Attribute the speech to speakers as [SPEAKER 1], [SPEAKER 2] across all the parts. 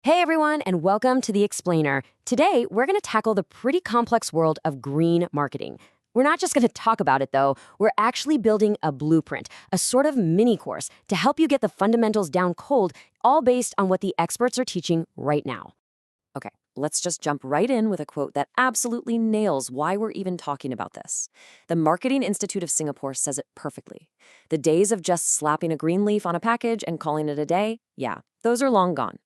[SPEAKER 1] Hey everyone, and welcome to The Explainer. Today, we're going to tackle the pretty complex world of green marketing. We're not just going to talk about it, though. We're actually building a blueprint, a sort of mini course to help you get the fundamentals down cold, all based on what the experts are teaching right now. Okay, let's just jump right in with a quote that absolutely nails why we're even talking about this. The Marketing Institute of Singapore says it perfectly. The days of just slapping a green leaf on a package and calling it a day, yeah, those are long gone.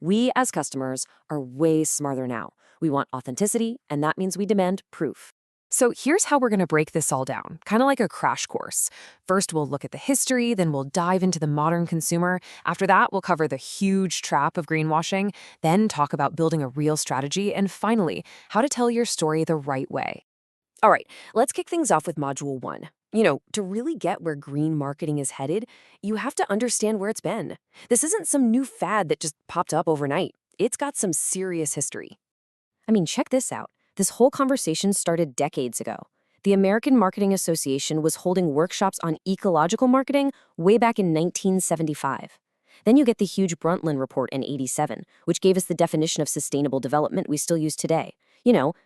[SPEAKER 1] We, as customers, are way smarter now. We want authenticity, and that means we demand proof.
[SPEAKER 2] So here's how we're going to break this all down, kind of like a crash course. First, we'll look at the history, then we'll dive into the modern consumer. After that, we'll cover the huge trap of greenwashing, then talk about building a real strategy, and finally, how to tell your story the right way.
[SPEAKER 1] All right, let's kick things off with Module 1. To really get where green marketing is headed, you have to understand where it's been. This isn't some new fad that just popped up overnight. It's got some serious history. I mean, check this out. This whole conversation started decades ago. The American Marketing Association was holding workshops on ecological marketing way back in 1975. Then you get the huge Brundtland Report in 87, which gave us the definition of sustainable development we still use today.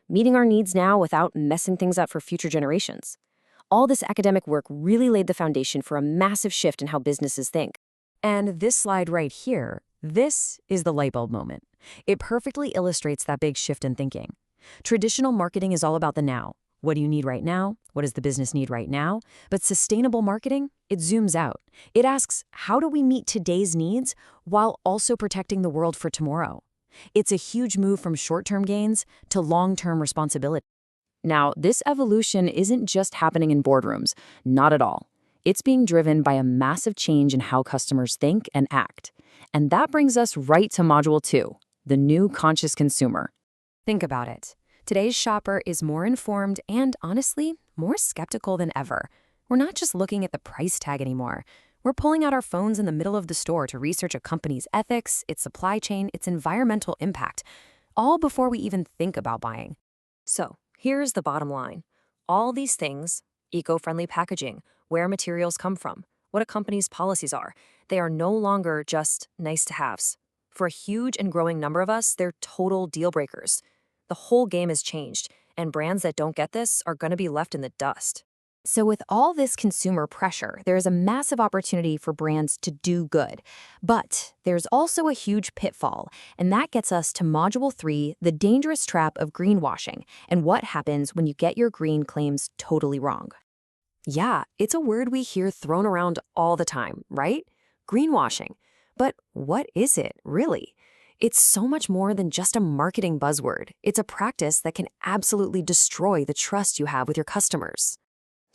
[SPEAKER 1] Meeting our needs now without messing things up for future generations. All this academic work really laid the foundation for a massive shift in how businesses think.
[SPEAKER 2] And this slide right here, this is the light bulb moment. It perfectly illustrates that big shift in thinking. Traditional marketing is all about the now. What do you need right now? What does the business need right now? But sustainable marketing, it zooms out. It asks, how do we meet today's needs while also protecting the world for tomorrow? It's a huge move from short-term gains to long-term responsibility.
[SPEAKER 1] Now, this evolution isn't just happening in boardrooms, not at all. It's being driven by a massive change in how customers think and act. And that brings us right to Module 2, the new conscious consumer.
[SPEAKER 2] Think about it. Today's shopper is more informed and, honestly, more skeptical than ever. We're not just looking at the price tag anymore. We're pulling out our phones in the middle of the store to research a company's ethics, its supply chain, its environmental impact, all before we even think about buying.
[SPEAKER 1] So, here's the bottom line. All these things, eco-friendly packaging, where materials come from, what a company's policies are, they are no longer just nice-to-haves. For a huge and growing number of us, they're total deal breakers. The whole game has changed, and brands that don't get this are going to be left in the dust. So with all this consumer pressure, there is a massive opportunity for brands to do good. But there's also a huge pitfall, and that gets us to Module 3, the dangerous trap of greenwashing, and what happens when you get your green claims totally wrong. Yeah, it's a word we hear thrown around all the time, right? Greenwashing. But what is it, really? It's so much more than just a marketing buzzword. It's a practice that can absolutely destroy the trust you have with your customers.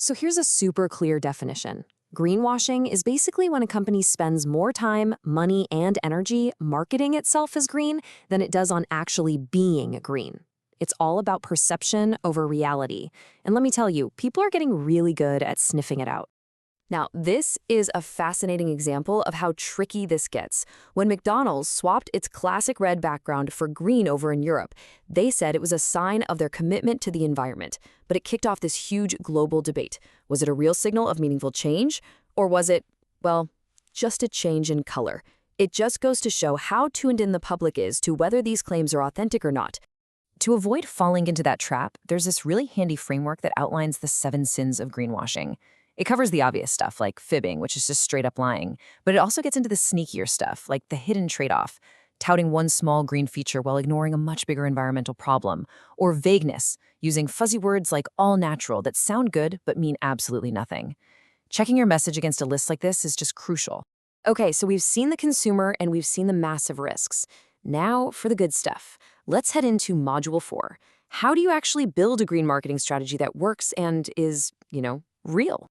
[SPEAKER 1] So here's a super clear definition. Greenwashing is basically when a company spends more time, money, and energy marketing itself as green than it does on actually being green. It's all about perception over reality. And let me tell you, people are getting really good at sniffing it out. Now, this is a fascinating example of how tricky this gets. When McDonald's swapped its classic red background for green over in Europe, they said it was a sign of their commitment to the environment. But it kicked off this huge global debate. Was it a real signal of meaningful change? Or was it, well, just a change in color? It just goes to show how tuned in the public is to whether these claims are authentic or not. To avoid falling into that trap, there's this really handy framework that outlines the 7 sins of greenwashing. It covers the obvious stuff, like fibbing, which is just straight up lying, but it also gets into the sneakier stuff, like the hidden trade-off, touting one small green feature while ignoring a much bigger environmental problem, or vagueness, using fuzzy words like all natural that sound good but mean absolutely nothing. Checking your message against a list like this is just crucial. Okay, so we've seen the consumer and we've seen the massive risks. Now for the good stuff. Let's head into Module 4. How do you actually build a green marketing strategy that works and is, real?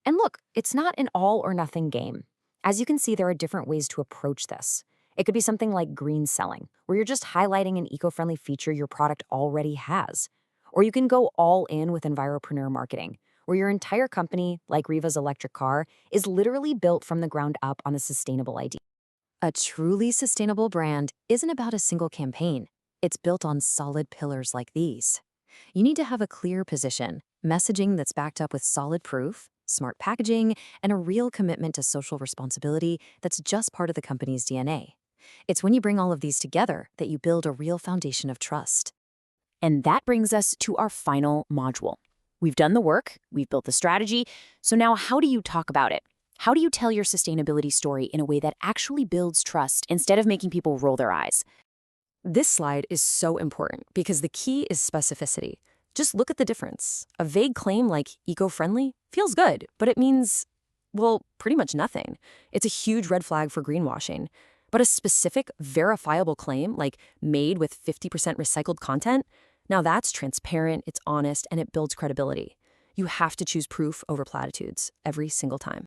[SPEAKER 1] And look, it's not an all-or-nothing game. As you can see, there are different ways to approach this. It could be something like green selling, where you're just highlighting an eco-friendly feature your product already has. Or you can go all in with enviropreneur marketing, where your entire company, like Riva's electric car, is literally built from the ground up on a sustainable idea. A truly sustainable brand isn't about a single campaign. It's built on solid pillars like these. You need to have a clear position, messaging that's backed up with solid proof, smart packaging, and a real commitment to social responsibility that's just part of the company's DNA. It's when you bring all of these together that you build a real foundation of trust.
[SPEAKER 2] And that brings us to our final module. We've done the work, we've built the strategy, so now how do you talk about it? How do you tell your sustainability story in a way that actually builds trust instead of making people roll their eyes?
[SPEAKER 1] This slide is so important because the key is specificity. Just look at the difference. A vague claim like eco-friendly feels good, but it means, well, pretty much nothing. It's a huge red flag for greenwashing. But a specific, verifiable claim like made with 50% recycled content, now that's transparent, it's honest, and it builds credibility. You have to choose proof over platitudes every single time.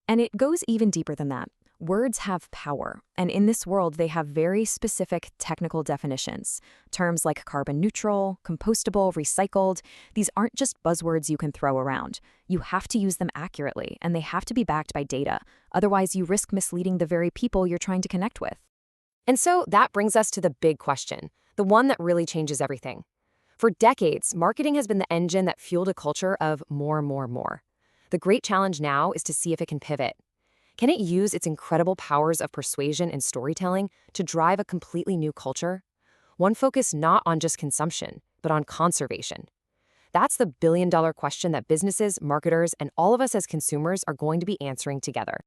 [SPEAKER 1] And it goes even deeper than that. Words have power, and in this world, they have very specific technical definitions. Terms like carbon neutral, compostable, recycled, these aren't just buzzwords you can throw around. You have to use them accurately, and they have to be backed by data. Otherwise, you risk misleading the very people you're trying to connect with. And so that brings us to the big question, the one that really changes everything. For decades, marketing has been the engine that fueled a culture of more, more, more. The great challenge now is to see if it can pivot. Can it use its incredible powers of persuasion and storytelling to drive a completely new culture? One focused not on just consumption, but on conservation. That's the billion-dollar question that businesses, marketers, and all of us as consumers are going to be answering together.